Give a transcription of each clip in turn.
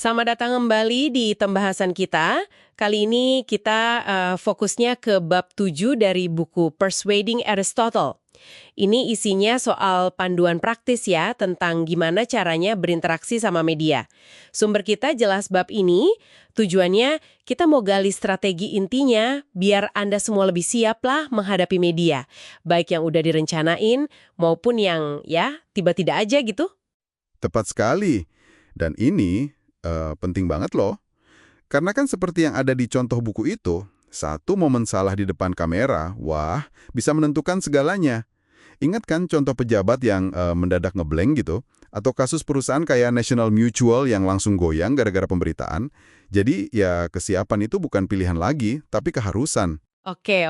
Selamat datang kembali di pembahasan kita. Kali ini kita fokusnya ke bab 7 dari buku Persuading Aristotle. Ini isinya soal panduan praktis ya tentang gimana caranya berinteraksi sama media. Sumber kita jelas bab ini, tujuannya kita mau gali strategi intinya biar Anda semua lebih siap lah menghadapi media. Baik yang udah direncanain maupun yang ya tiba-tiba aja gitu. Tepat sekali. Dan ini penting banget loh. Karena kan seperti yang ada di contoh buku itu, satu momen salah di depan kamera, wah, bisa menentukan segalanya. Ingat kan contoh pejabat yang mendadak ngeblank gitu? Atau kasus perusahaan kayak National Mutual yang langsung goyang gara-gara pemberitaan. Jadi ya kesiapan itu bukan pilihan lagi, tapi keharusan. Oke.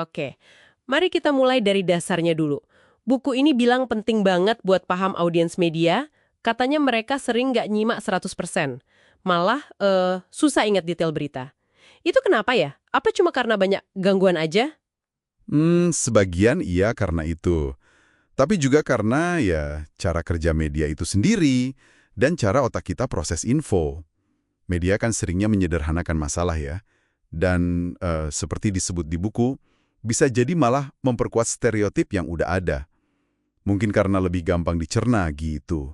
Mari kita mulai dari dasarnya dulu. Buku ini bilang penting banget buat paham audiens media, katanya mereka sering nggak nyimak 100%. Malah susah ingat detail berita. Itu kenapa ya? Apa cuma karena banyak gangguan aja? Sebagian iya karena itu. Tapi juga karena ya cara kerja media itu sendiri dan cara otak kita proses info. Media kan seringnya menyederhanakan masalah ya. Dan seperti disebut di buku, bisa jadi malah memperkuat stereotip yang udah ada. Mungkin karena lebih gampang dicerna gitu.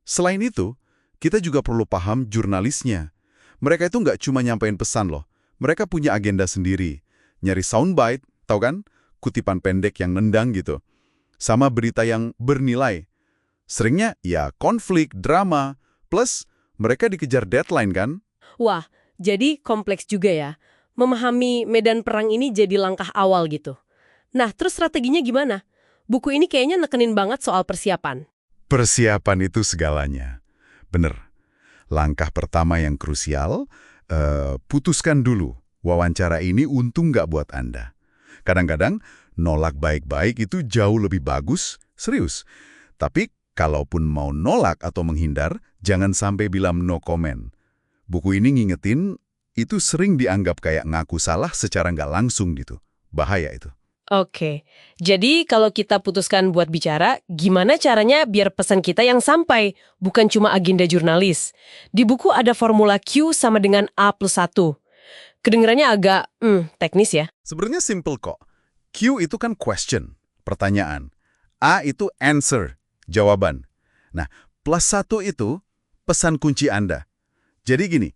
Selain itu, kita juga perlu paham jurnalisnya. Mereka itu nggak cuma nyampein pesan loh. Mereka punya agenda sendiri. Nyari soundbite, tahu kan? Kutipan pendek yang nendang gitu. Sama berita yang bernilai. Seringnya ya konflik, drama, plus mereka dikejar deadline kan? Wah, jadi kompleks juga ya. Memahami medan perang ini jadi langkah awal gitu. Nah, terus strateginya gimana? Buku ini kayaknya nekenin banget soal persiapan. Persiapan itu segalanya. Bener. Langkah pertama yang krusial, putuskan dulu wawancara ini untung nggak buat Anda. Kadang-kadang nolak baik-baik itu jauh lebih bagus, serius. Tapi kalaupun mau nolak atau menghindar, jangan sampai bilang no comment. Buku ini ngingetin, itu sering dianggap kayak ngaku salah secara nggak langsung gitu. Bahaya itu. Oke, jadi kalau kita putuskan buat bicara, gimana caranya biar pesan kita yang sampai, bukan cuma agenda jurnalis? Di buku ada formula Q sama dengan A+1. Kedengarannya agak, teknis ya. Sebenarnya simple kok. Q itu kan question, pertanyaan. A itu answer, jawaban. Nah, +1 itu pesan kunci Anda. Jadi gini,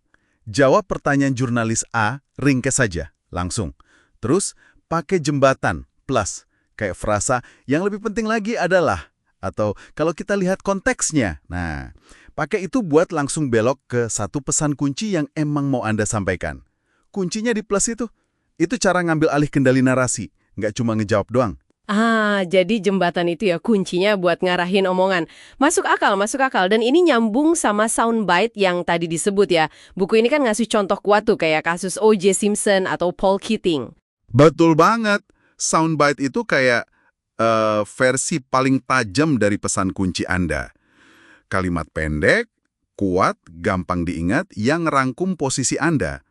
jawab pertanyaan jurnalis A, ringkes saja, langsung. Terus, pakai jembatan, plus, kayak frasa yang lebih penting lagi adalah, atau kalau kita lihat konteksnya, nah, pakai itu buat langsung belok ke satu pesan kunci yang emang mau Anda sampaikan. Kuncinya di plus itu cara ngambil alih kendali narasi, nggak cuma ngejawab doang. Jadi jembatan itu ya kuncinya buat ngarahin omongan. Masuk akal. Dan ini nyambung sama soundbite yang tadi disebut ya. Buku ini kan ngasih contoh kuat tuh kayak kasus O.J. Simpson atau Paul Keating. Betul banget. Soundbite itu kayak versi paling tajam dari pesan kunci Anda. Kalimat pendek, kuat, gampang diingat, yang rangkum posisi Anda.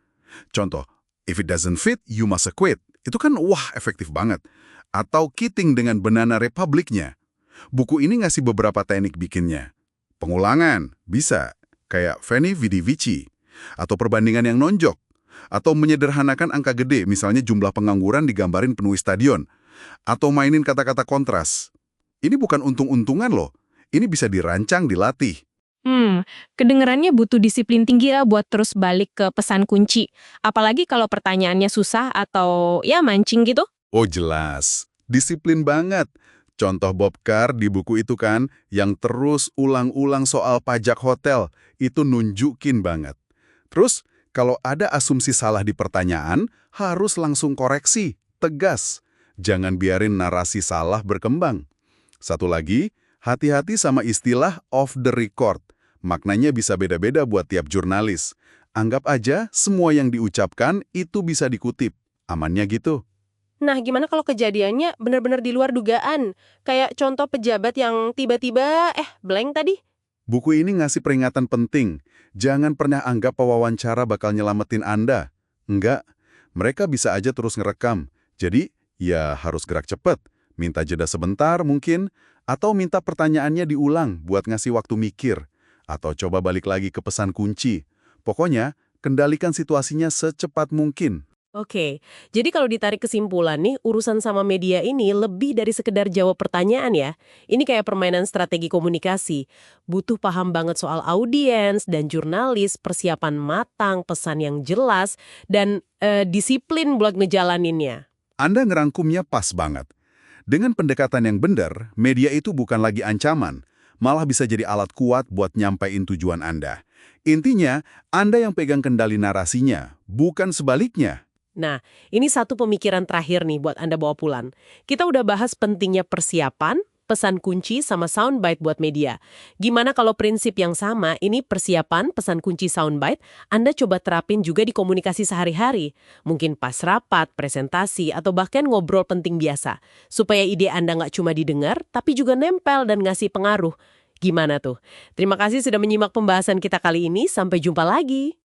Contoh, if it doesn't fit, you must quit. Itu kan wah efektif banget. Atau Keating dengan Banana Republic-nya. Buku ini ngasih beberapa teknik bikinnya. Pengulangan, bisa. Kayak Fanny Vidi Vici. Atau perbandingan yang nonjok. Atau menyederhanakan angka gede, misalnya jumlah pengangguran digambarin penuhi stadion. Atau mainin kata-kata kontras. Ini bukan untung-untungan loh. Ini bisa dirancang, dilatih. Kedengerannya butuh disiplin tinggi ya buat terus balik ke pesan kunci. Apalagi kalau pertanyaannya susah atau ya mancing gitu. Oh jelas, disiplin banget. Contoh Bob Carr di buku itu kan, yang terus ulang-ulang soal pajak hotel, itu nunjukin banget. Terus, kalau ada asumsi salah di pertanyaan, harus langsung koreksi, tegas. Jangan biarin narasi salah berkembang. Satu lagi, hati-hati sama istilah off the record. Maknanya bisa beda-beda buat tiap jurnalis. Anggap aja semua yang diucapkan itu bisa dikutip. Amannya gitu. Nah, gimana kalau kejadiannya benar-benar di luar dugaan? Kayak contoh pejabat yang tiba-tiba, blank tadi? Buku ini ngasih peringatan penting. Jangan pernah anggap pewawancara bakal nyelamatin Anda. Enggak, mereka bisa aja terus ngerekam. Jadi, ya harus gerak cepat. Minta jeda sebentar mungkin, atau minta pertanyaannya diulang buat ngasih waktu mikir. Atau coba balik lagi ke pesan kunci. Pokoknya, kendalikan situasinya secepat mungkin. Oke, jadi kalau ditarik kesimpulan nih, urusan sama media ini lebih dari sekedar jawab pertanyaan ya. Ini kayak permainan strategi komunikasi. Butuh paham banget soal audiens dan jurnalis, persiapan matang, pesan yang jelas, dan disiplin buat ngejalaninnya. Anda ngerangkumnya pas banget. Dengan pendekatan yang benar, media itu bukan lagi ancaman, malah bisa jadi alat kuat buat nyampein tujuan Anda. Intinya, Anda yang pegang kendali narasinya, bukan sebaliknya. Nah, ini satu pemikiran terakhir nih buat Anda bawa pulang. Kita udah bahas pentingnya persiapan, pesan kunci, sama soundbite buat media. Gimana kalau prinsip yang sama, ini persiapan, pesan kunci, soundbite, Anda coba terapin juga di komunikasi sehari-hari. Mungkin pas rapat, presentasi, atau bahkan ngobrol penting biasa. Supaya ide Anda nggak cuma didengar, tapi juga nempel dan ngasih pengaruh. Gimana tuh? Terima kasih sudah menyimak pembahasan kita kali ini. Sampai jumpa lagi.